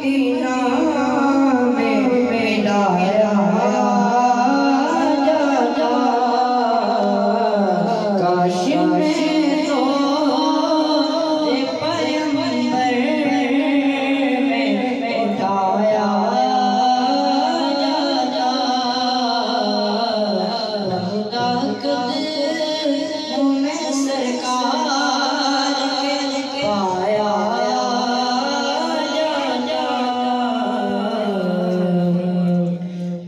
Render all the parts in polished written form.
Medina में मिलाया जा काश में तो पैगंबर में उठाया जा तुम्हें सरकार के पाया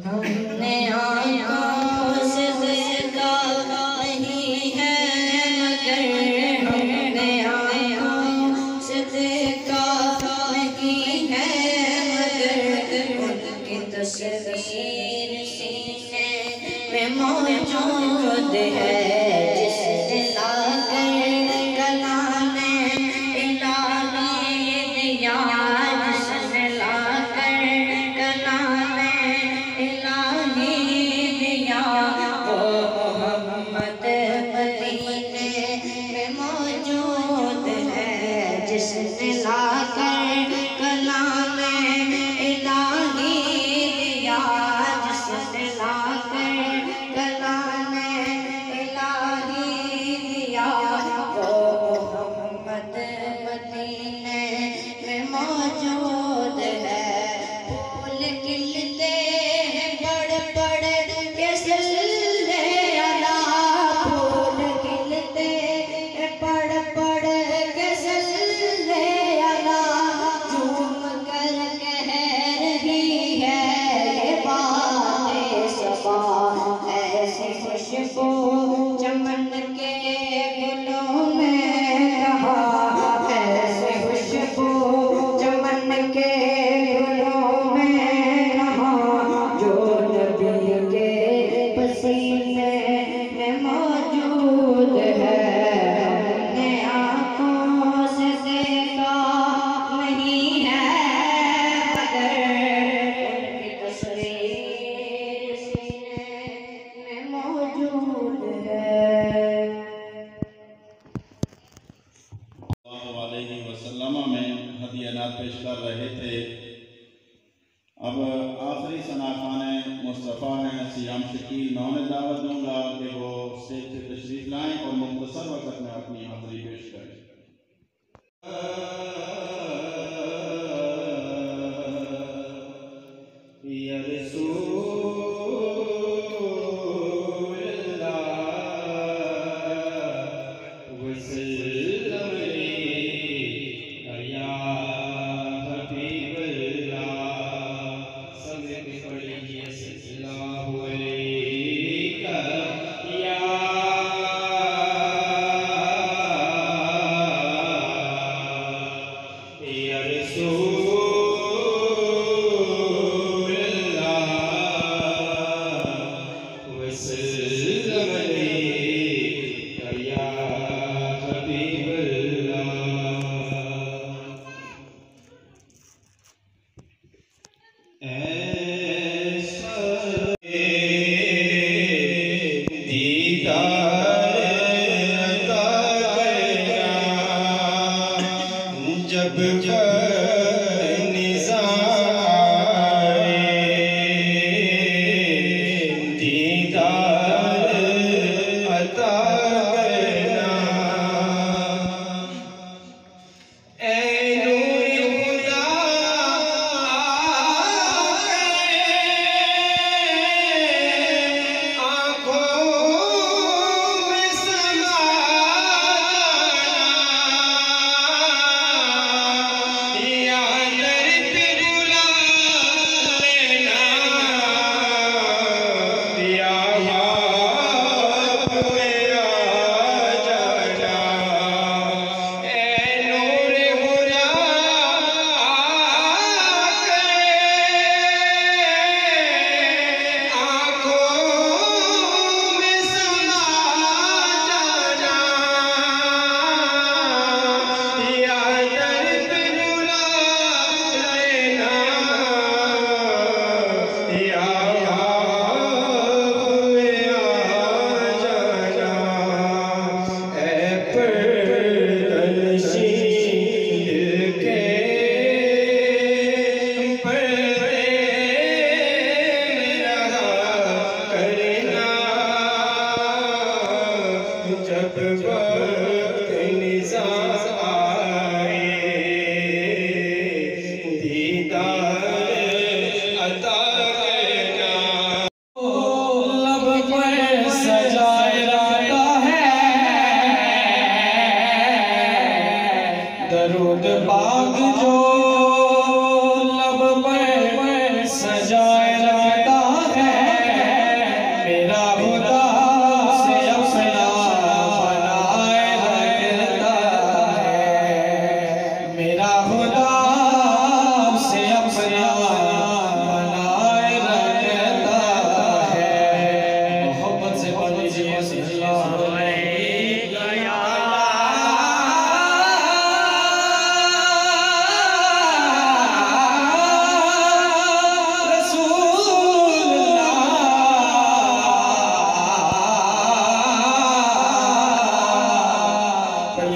हमने आँखों से देखा नहीं है मगर हमने आँखों से देखा नहीं है मगर उनकी तस्वीर सीने में मौजूद है जिसने लाकर कलामे इलाही दिया जिसने लाकर कलामे इलाही दिया वो मोहम्मद मदीने में मौजूद है जिसने लाकर कलामे इलाही दिया जिसने लाकर कलामे इलाही दिया वो मोहम्मद मदीने में मौजूद है फूल खिलते हैं बड़ बड़ के सिलसिले अला फूल खिलते हैं बड़ बड़ के सिलसिले अला झूम कर कह रही है ये बातें सबा ऐसी खुशबू चमन के गुलों में कहा ऐसे खुशबू चमन के गुलों में कहा जो नबी के पसीने में मौजूद है हमने आँखों से देखा नहीं है मगर उनकी तस्वीर सीने में मौजूद है। अलैहि वसल्लम में हदियात पेश कर रहे थे। अब आखिरी सनाखान मुस्तफ़ा हैं सियाम शकील, मैं उन्हें दावत दूंगा कि वो स्टेज से तशरीफ लाएं और मुख्तसर वक़्त में अपनी हाज़िरी पेश करें। या दरूद बाग जो लब पर सजाए रखता है, मेरा खुदा से अपना बनाए रखता है, मेरा खुदा से अपना बनाए रखता है। मोहब्बत से पढ़ लीजिए सल्लल्लाहु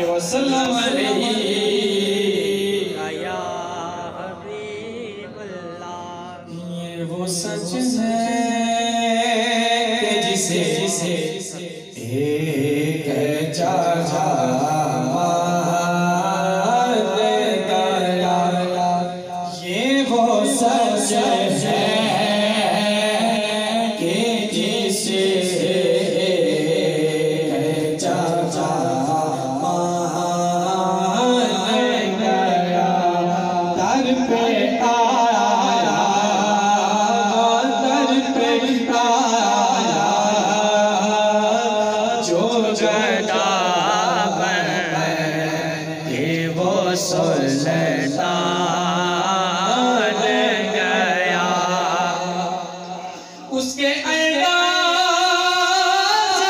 वसल्लम या हबीबल्लाह। ये वो सच है कि जिसे एक चाहा ये वो सच है कि जिसे उसके अंदाज़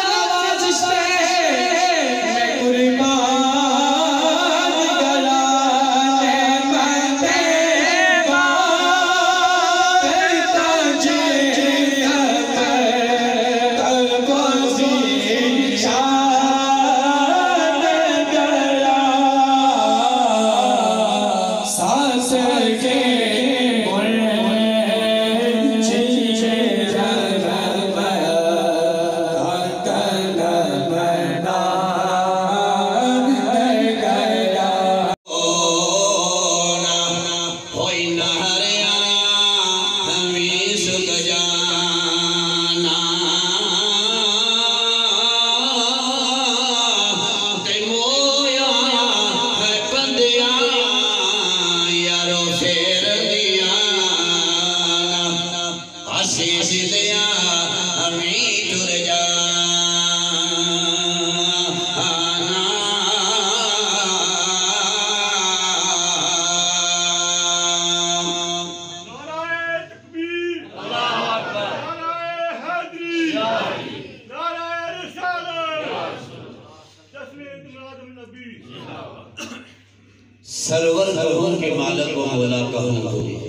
नवाज़िश पे मैं कुर्बान गया, करता सांस के सरवर कहूँ के मालक को मौला कहूँ।